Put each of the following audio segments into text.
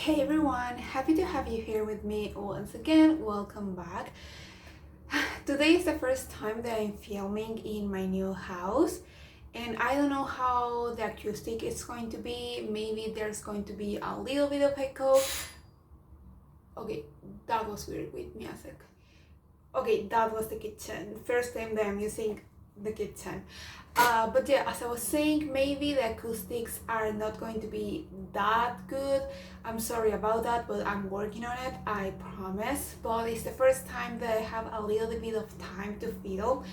Hey everyone, happy to have you here with me once again. Welcome back. Today is the first time that I'm filming in my new house, and I don't know how the acoustic is going to be. Maybe there's going to be a little bit of echo. Okay, that was weird. Wait me a sec. Okay, that was the kitchen. First time that I'm using the kitchen. But yeah, as I was saying, maybe the acoustics are not going to be that good. I'm sorry about that, but I'm working on it, I promise. But it's the first time that I have a little bit of time to film,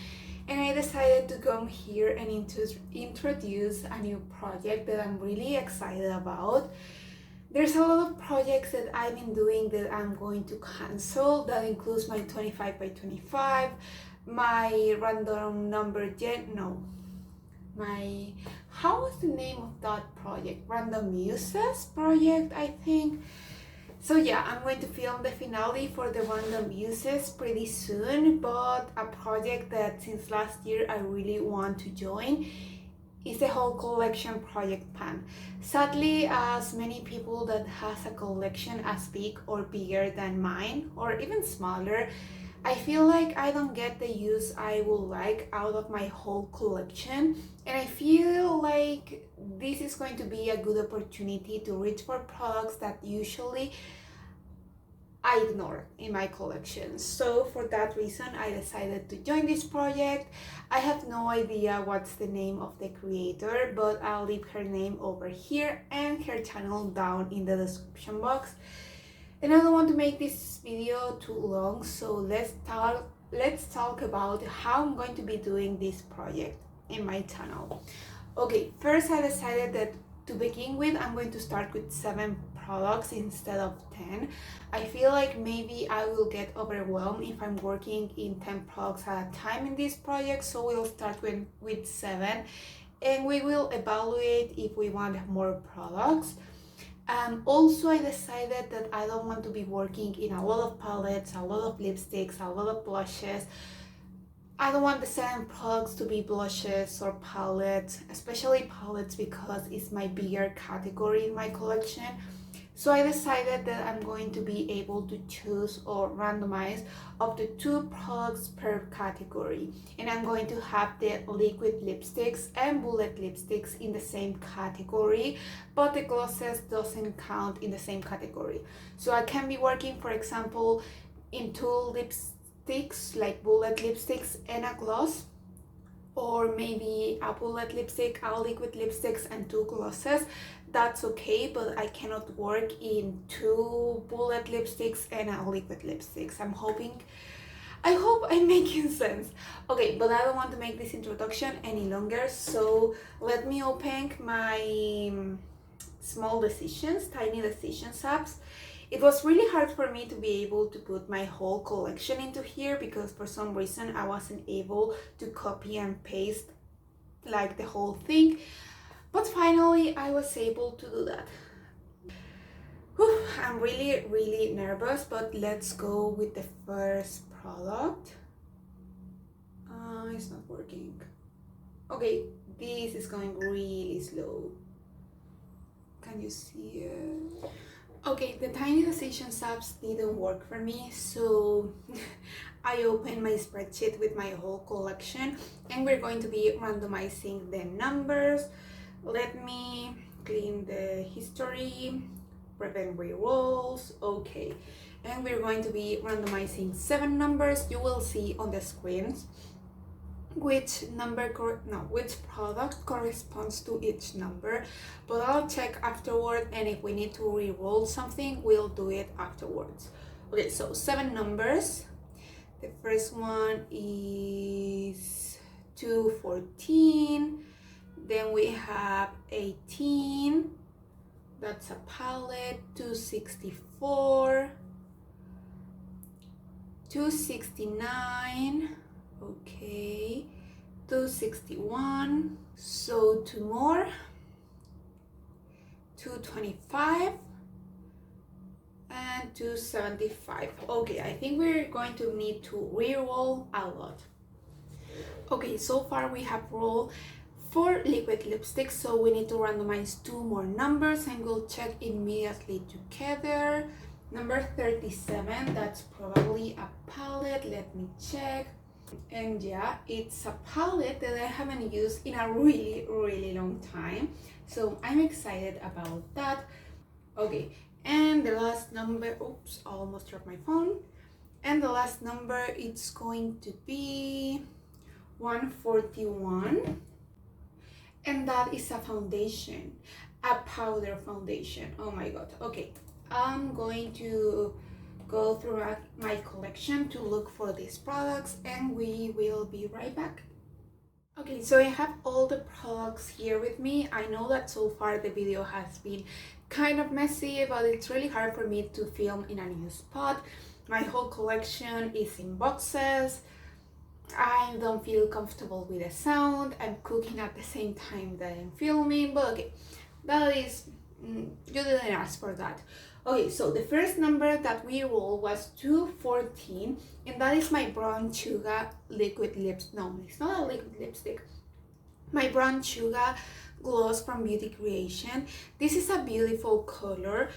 and I decided to come here and introduce a new project that I'm really excited about. There's a lot of projects that I've been doing that I'm going to cancel. That includes my 25 by 25, my random number how was the name of that project? Random Muses project, I think. So yeah, I'm going to film the finale for the Random Muses pretty soon, but a project that since last year I really want to join is the whole collection project pan. Sadly, as many people that has a collection as big or bigger than mine, or even smaller, I feel like I don't get the use I would like out of my whole collection, and I feel like this is going to be a good opportunity to reach for products that usually I ignore in my collection. So for that reason, I decided to join this project. I have no idea what's the name of the creator, but I'll leave her name over here and her channel down in the description box. And I don't want to make this video too long, so let's talk about how I'm going to be doing this project in my channel. Okay, first I decided that to begin with, I'm going to start with 7 products instead of 10. I feel like maybe I will get overwhelmed if I'm working in 10 products at a time in this project, so we'll start with 7 and we will evaluate if we want more products. Also, I decided that I don't want to be working in a lot of palettes, a lot of lipsticks, a lot of blushes. I don't want the 7 products to be blushes or palettes, especially palettes because it's my bigger category in my collection. So I decided that I'm going to be able to choose or randomize up to 2 products per category. And I'm going to have the liquid lipsticks and bullet lipsticks in the same category, but the glosses doesn't count in the same category. So I can be working, for example, in 2 lipsticks, like bullet lipsticks and a gloss, or maybe a bullet lipstick, a liquid lipsticks, and 2 glosses. That's okay, but I cannot work in 2 bullet lipsticks and a liquid lipsticks. I hope I'm making sense. Okay, but I don't want to make this introduction any longer, so let me open my small decisions, tiny decisions apps. It was really hard for me to be able to put my whole collection into here because for some reason I wasn't able to copy and paste like the whole thing, but finally I was able to do that. Whew, I'm really nervous, but let's go with the first product. It's not working. Okay, this is going really slow. Can you see it? Okay, the tiny decisions apps didn't work for me, so I opened my spreadsheet with my whole collection and we're going to be randomizing the numbers. Let me clean the history, prevent rerolls. Okay, and we're going to be randomizing 7 numbers. You will see on the screens which product corresponds to each number, but I'll check afterward, and if we need to re-roll something, we'll do it afterwards. Okay, so 7 numbers. The first one is 214, then we have 18, that's a palette, 264, 269, okay, 261, so 2 more, 225 and 275. Okay, I think we're going to need to re-roll a lot. Okay, so far we have rolled 4 liquid lipsticks, so we need to randomize 2 more numbers and we'll check immediately together. Number 37, that's probably a palette, let me check. And yeah, it's a palette that I haven't used in a really long time, so I'm excited about that. Okay, and the last number, oops, I almost dropped my phone. And the last number, it's going to be 141. And that is a foundation, a powder foundation. Oh my god. Okay, I'm going to go through my collection to look for these products and we will be right back. Okay, so I have all the products here with me. I know that so far the video has been kind of messy, but it's really hard for me to film in a new spot. My whole collection is in boxes. I don't feel comfortable with the sound. I'm cooking at the same time that I'm filming, but okay, that is, you didn't ask for that. Okay, so the first number that we rolled was 214, and that is my brown sugar liquid lips. No, it's not a liquid lipstick. My brown sugar gloss from Beauty Creation. This is a beautiful color,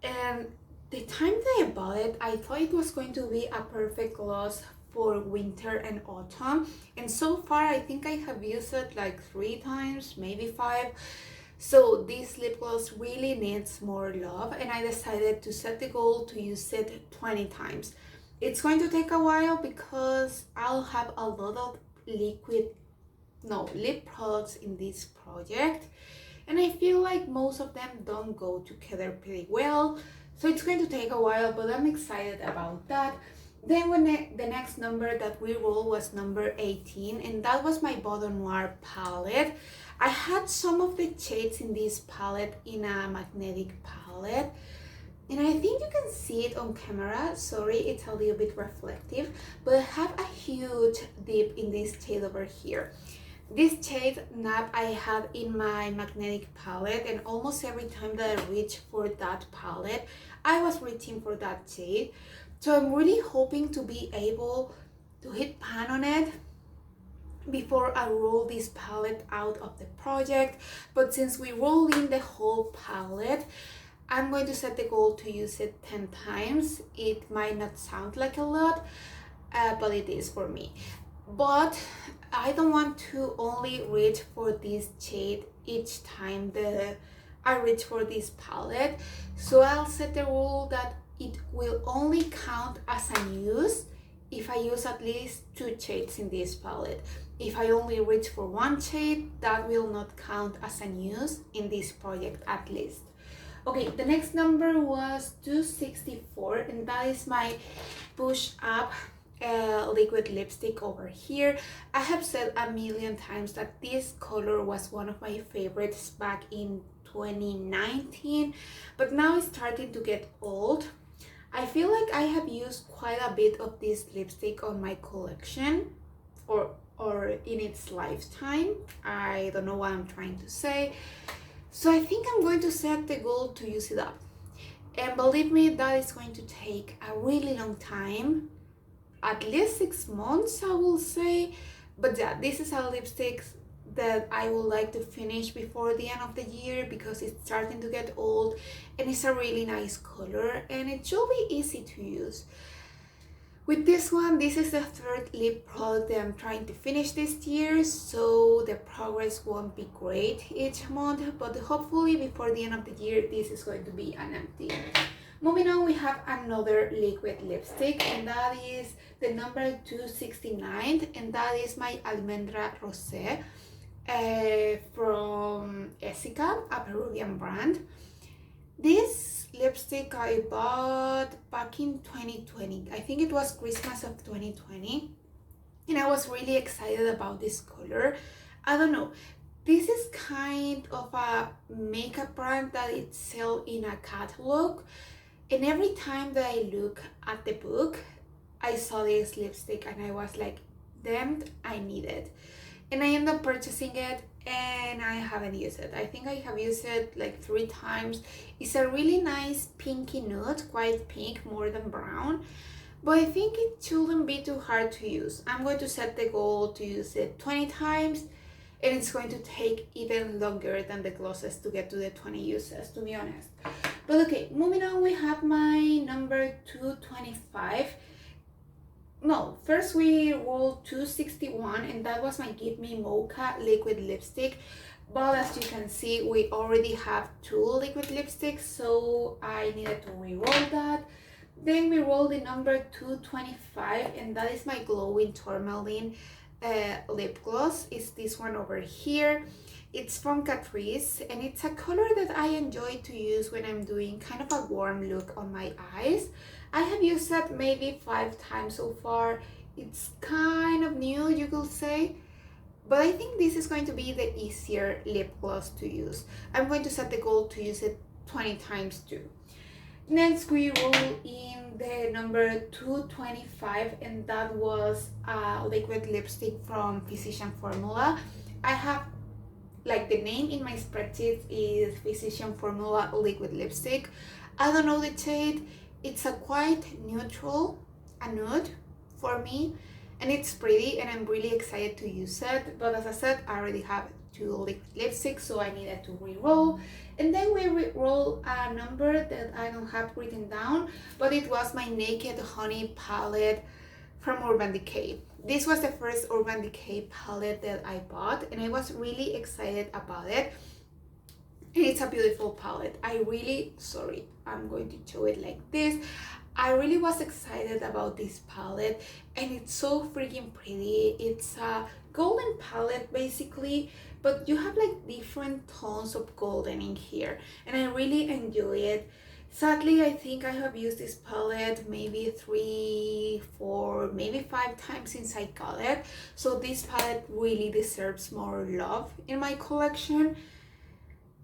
and the time that I bought it, I thought it was going to be a perfect gloss for winter and autumn, and so far I think I have used it like 3 times, maybe 5. So this lip gloss really needs more love, and I decided to set the goal to use it 20 times. It's going to take a while because I'll have a lot of lip products in this project, and I feel like most of them don't go together pretty well, so it's going to take a while, but I'm excited about that. Then when the next number that we rolled was number 18, and that was my Bodo Noir palette. I had some of the shades in this palette in a magnetic palette, and I think you can see it on camera. Sorry, it's a little bit reflective, but I have a huge dip in this shade over here. This shade nap I have in my magnetic palette, and almost every time that I reach for that palette, I was reaching for that shade. So I'm really hoping to be able to hit pan on it before I roll this palette out of the project. But since we roll in the whole palette, I'm going to set the goal to use it 10 times. It might not sound like a lot, but it is for me. But I don't want to only reach for this shade each time that I reach for this palette. So I'll set the rule that it will only count as an use if I use at least 2 shades in this palette. If I only reach for 1 shade, that will not count as an use in this project at least. Okay, the next number was 264, and that is my Push Up liquid lipstick over here. I have said a million times that this color was one of my favorites back in 2019, but now it's starting to get old. I feel like I have used quite a bit of this lipstick on my collection, or in its lifetime. I don't know what I'm trying to say. So I think I'm going to set the goal to use it up. And believe me, that is going to take a really long time. At least 6 months, I will say. But yeah, this is a lipstick that I would like to finish before the end of the year because it's starting to get old, and it's a really nice color, and it should be easy to use. With this one, this is the 3rd lip product that I'm trying to finish this year, so the progress won't be great each month, but hopefully before the end of the year, this is going to be an empty. Moving on, we have another liquid lipstick, and that is the number 269, and that is my Almendra Rosé from Essica, a Peruvian brand. This lipstick I bought back in 2020. I think it was Christmas of 2020, and I was really excited about this color. I don't know, this is kind of a makeup brand that it sells in a catalog, and every time that I look at the book, I saw this lipstick and I was like, damn, I need it. And I ended up purchasing it, and I haven't used it. I think I have used it like 3 times. It's a really nice pinky nude, quite pink, more than brown, but I think it shouldn't be too hard to use. I'm going to set the goal to use it 20 times, and it's going to take even longer than the glosses to get to the 20 uses, to be honest. But okay, moving on, we have my number 225. No, first we rolled 261, and that was my Give Me Mocha liquid lipstick. But as you can see, we already have 2 liquid lipsticks, so I needed to re-roll that. Then we roll the number 225, and that is my Glowing Tourmaline lip gloss. It's this one over here. It's from Catrice, and it's a color that I enjoy to use when I'm doing kind of a warm look on my eyes. I have used that maybe 5 times so far. It's kind of new, you could say, but I think this is going to be the easier lip gloss to use. I'm going to set the goal to use it 20 times too. Next, we roll in the number 225, and that was a liquid lipstick from Physician Formula. I have, like, the name in my spreadsheet is Physician Formula liquid lipstick. I don't know the shade. It's a quite neutral, a nude for me, and it's pretty, and I'm really excited to use it. But as I said, I already have 2 liquid lipsticks, so I needed to re-roll. And then we re-roll a number that I don't have written down, but it was my Naked Honey palette from Urban Decay. This was the first Urban Decay palette that I bought, and I was really excited about it. And it's a beautiful palette. I'm going to show it like this. I really was excited about this palette, and it's so freaking pretty. It's a golden palette basically, but you have like different tones of golden in here, and I really enjoy it. Sadly, I think I have used this palette maybe 3, 4, maybe 5 times since I got it, so this palette really deserves more love in my collection.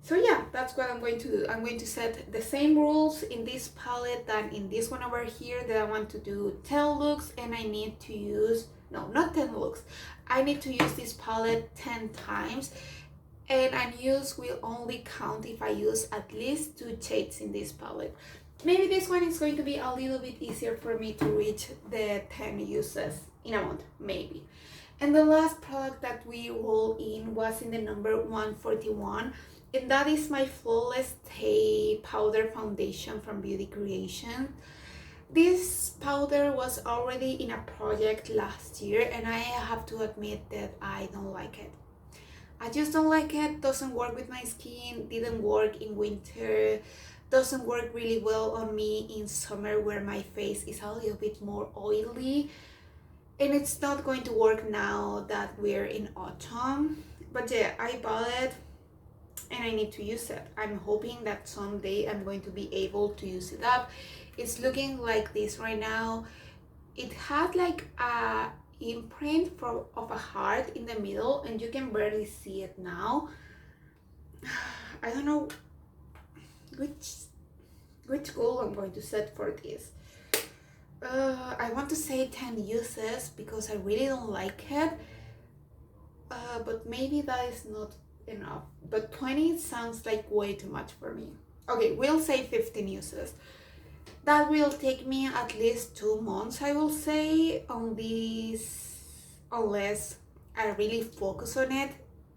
So yeah, that's what I'm going to do. I'm going to set the same rules in this palette than in this one over here, that I want to do 10 looks, and I need to use, no, not 10 looks. I need to use this palette 10 times, and unused will only count if I use at least 2 shades in this palette. Maybe this one is going to be a little bit easier for me to reach the 10 uses in a month, maybe. And the last product that we roll in was in the number 141. And that is my Flawless Stay Powder Foundation from Beauty Creation. This powder was already in a project last year, and I have to admit that I don't like it. I just don't like it. Doesn't work with my skin, didn't work in winter, doesn't work really well on me in summer where my face is a little bit more oily. And it's not going to work now that we're in autumn. But yeah, I bought it, and I need to use it. I'm hoping that someday I'm going to be able to use it up. It's looking like this right now. It had like a imprint of a heart in the middle, and you can barely see it now. I don't know which goal I'm going to set for this. I want to say 10 uses because I really don't like it, but maybe that is not enough. But 20 sounds like way too much for me. Okay, we'll say 15 uses. That will take me at least 2 months, I will say, on this, unless I really focus on it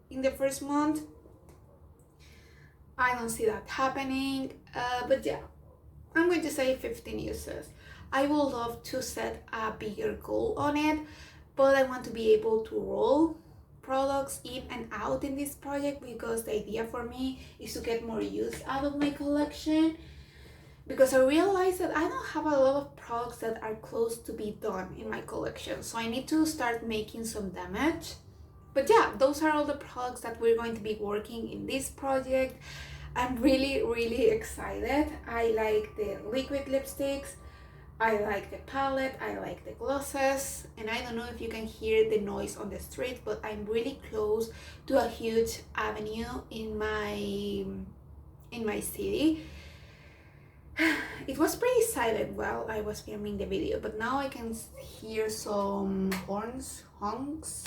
in the first month. I don't see that happening, but yeah, I'm going to say 15 uses. I would love to set a bigger goal on it, but I want to be able to roll products in and out in this project, because the idea for me is to get more use out of my collection, because I realized that I don't have a lot of products that are close to be done in my collection, so I need to start making some damage. But yeah, those are all the products that we're going to be working in this project. I'm really excited. I like the liquid lipsticks, I like the palette, I like the glosses, and I don't know if you can hear the noise on the street, but I'm really close to a huge avenue in my city. It was pretty silent while I was filming the video, but now I can hear some honks.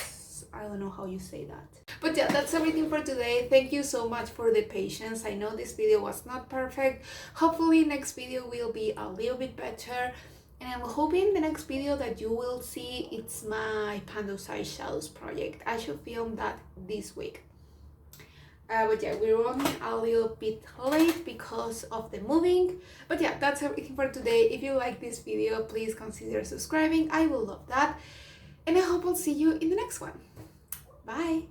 I don't know how you say that. But yeah, that's everything for today. Thank you so much for the patience. I know this video was not perfect. Hopefully next video will be a little bit better. And I'm hoping the next video that you will see, it's my Pandosai Shadows project. I should film that this week. But yeah, we're running a little bit late because of the moving. But yeah, that's everything for today. If you like this video, please consider subscribing. I will love that. And I hope I'll see you in the next one. Bye!